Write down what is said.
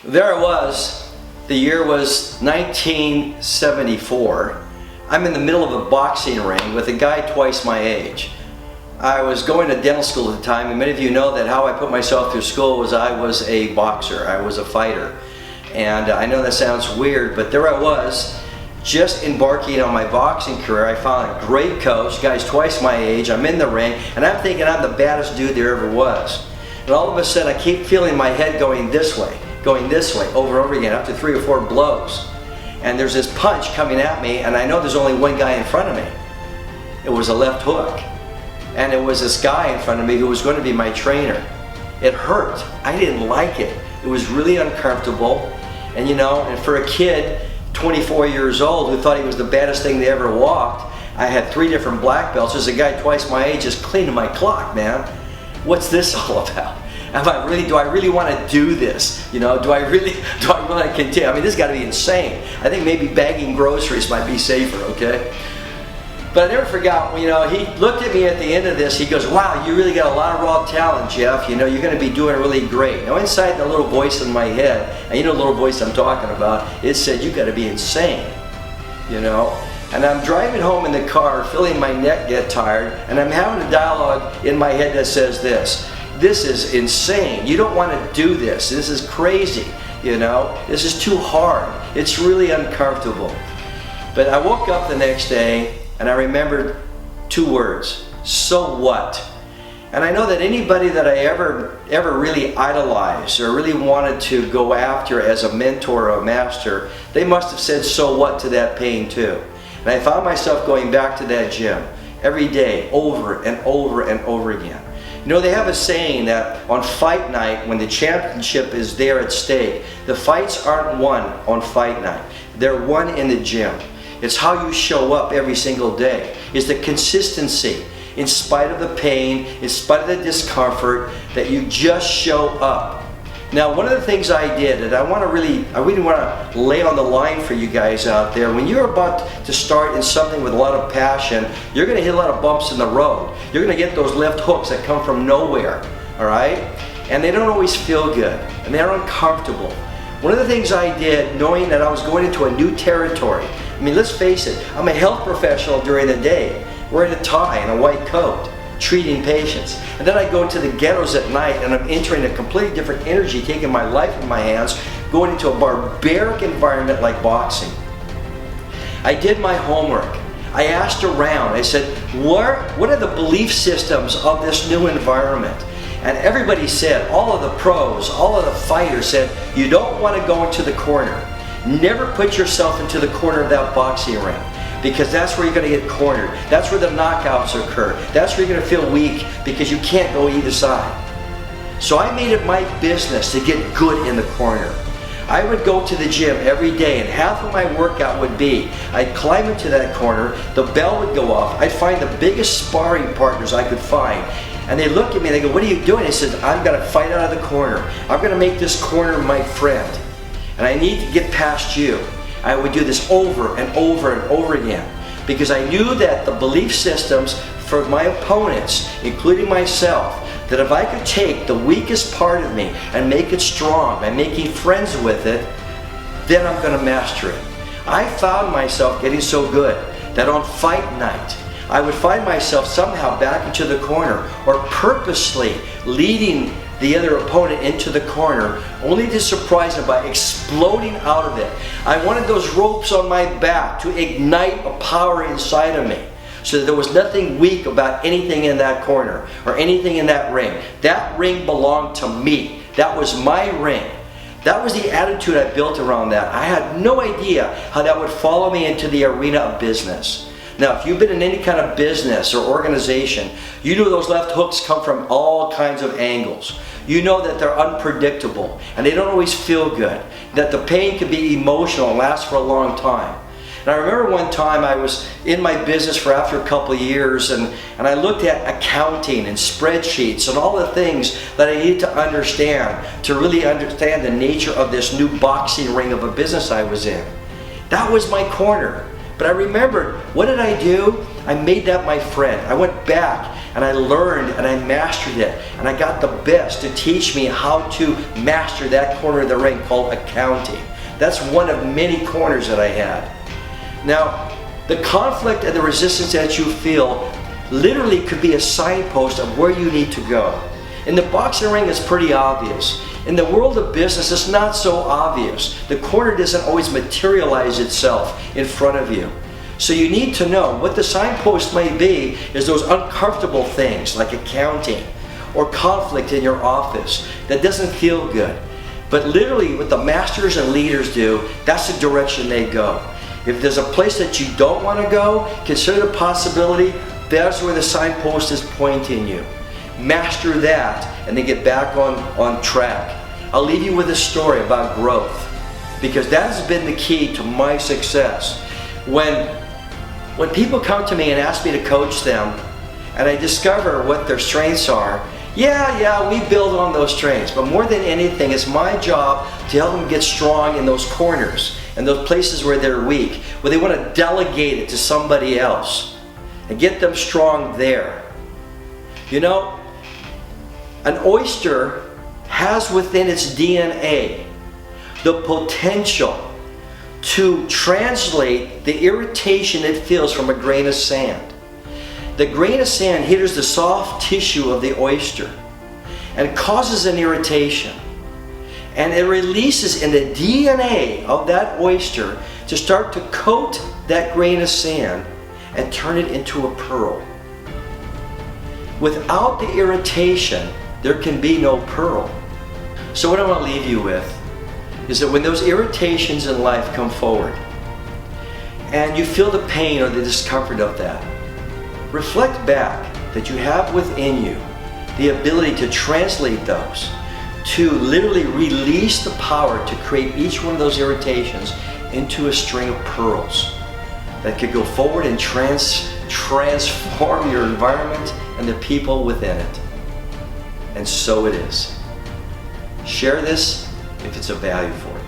There I was. The year was 1974. I'm in the middle of a boxing ring with a guy twice my age. I was going to dental school at the time, and many of you know that how I put myself through school was I was a boxer. I was a fighter. And I know that sounds weird, but there I was, just embarking on my boxing career. I found a great coach, guy's twice my age. I'm in the ring, and I'm thinking I'm the baddest dude there ever was. And all of a sudden, I keep feeling my head going this way over and over again, up to 3 or 4 blows. And there's this punch coming at me, and I know there's only one guy in front of me. It was a left hook. And it was this guy in front of me who was going to be my trainer. It hurt. I didn't like it. It was really uncomfortable. And you know, and for a kid, 24 years old, who thought he was the baddest thing they ever walked, I had 3 different black belts. There's a guy twice my age just cleaning my clock, man. What's this all about? Do I really want to do this? You know, do I really want to continue? I mean, this has got to be insane. I think maybe bagging groceries might be safer, okay? But I never forgot, you know, he looked at me at the end of this, he goes, wow, you really got a lot of raw talent, Jeff. You know, you're going to be doing really great. Now inside the little voice in my head, and you know the little voice I'm talking about, it said, you got to be insane, you know. And I'm driving home in the car, feeling my neck get tired, and I'm having a dialogue in my head that says this is insane. You don't want to do this. This is crazy, you know. This is too hard. It's really uncomfortable. But I woke up the next day, and I remembered 2 words, so what? And I know that anybody that I ever really idolized or really wanted to go after as a mentor or a master, they must have said so what to that pain too. And I found myself going back to that gym every day, over and over and over again. You know, they have a saying that on fight night, when the championship is there at stake, the fights aren't won on fight night. They're won in the gym. It's how you show up every single day. It's the consistency, in spite of the pain, in spite of the discomfort, that you just show up. Now, one of the things I did, and I really want to lay on the line for you guys out there, when you're about to start in something with a lot of passion, you're going to hit a lot of bumps in the road. You're going to get those left hooks that come from nowhere, all right? And they don't always feel good, and they're uncomfortable. One of the things I did, knowing that I was going into a new territory, I mean, let's face it, I'm a health professional during the day, wearing a tie and a white coat, treating patients. And then I go to the ghettos at night, and I'm entering a completely different energy, taking my life in my hands, going into a barbaric environment like boxing. I did my homework. I asked around. I said, what are the belief systems of this new environment? And everybody said, all of the pros, all of the fighters said, you don't want to go into the corner. Never put yourself into the corner of that boxing ring, because that's where you're going to get cornered. That's where the knockouts occur. That's where you're going to feel weak because you can't go either side. So I made it my business to get good in the corner. I would go to the gym every day, and half of my workout would be, I'd climb into that corner, the bell would go off, I'd find the biggest sparring partners I could find, and they look at me and they go, what are you doing? I said, I'm going to fight out of the corner. I'm going to make this corner my friend, and I need to get past you. I would do this over and over and over again, because I knew that the belief systems for my opponents, including myself, that if I could take the weakest part of me and make it strong by making friends with it, then I'm going to master it. I found myself getting so good that on fight night, I would find myself somehow back into the corner, or purposely leading the other opponent into the corner, only to surprise him by exploding out of it. I wanted those ropes on my back to ignite a power inside of me, so that there was nothing weak about anything in that corner or anything in that ring. That ring belonged to me. That was my ring. That was the attitude I built around that. I had no idea how that would follow me into the arena of business. Now, if you've been in any kind of business or organization, you know those left hooks come from all kinds of angles. You know that they're unpredictable and they don't always feel good, that the pain can be emotional and last for a long time. And I remember one time I was in my business for after a couple of years, and I looked at accounting and spreadsheets and all the things that I needed to understand to really understand the nature of this new boxing ring of a business I was in. That was my corner. But I remembered, what did I do? I made that my friend. I went back and I learned and I mastered it, and I got the best to teach me how to master that corner of the ring called accounting. That's one of many corners that I had. Now, the conflict and the resistance that you feel literally could be a signpost of where you need to go. In the boxing ring, it's pretty obvious. In the world of business, it's not so obvious. The corner doesn't always materialize itself in front of you. So you need to know what the signpost may be is those uncomfortable things like accounting or conflict in your office that doesn't feel good. But literally what the masters and leaders do, that's the direction they go. If there's a place that you don't want to go, consider the possibility that's where the signpost is pointing you. Master that and then get back on track. I'll leave you with a story about growth, because that has been the key to my success. When people come to me and ask me to coach them, and I discover what their strengths are, yeah, we build on those strengths, but more than anything, it's my job to help them get strong in those corners and those places where they're weak, where they want to delegate it to somebody else and get them strong there. You know, an oyster has within its DNA the potential to translate the irritation it feels from a grain of sand. The grain of sand hits the soft tissue of the oyster and causes an irritation. And it releases in the DNA of that oyster to start to coat that grain of sand and turn it into a pearl. Without the irritation, there can be no pearl. So what I want to leave you with is that when those irritations in life come forward and you feel the pain or the discomfort of that, reflect back that you have within you the ability to translate those, to literally release the power to create each one of those irritations into a string of pearls that could go forward and transform your environment and the people within it. And so it is. Share this if it's of value for you.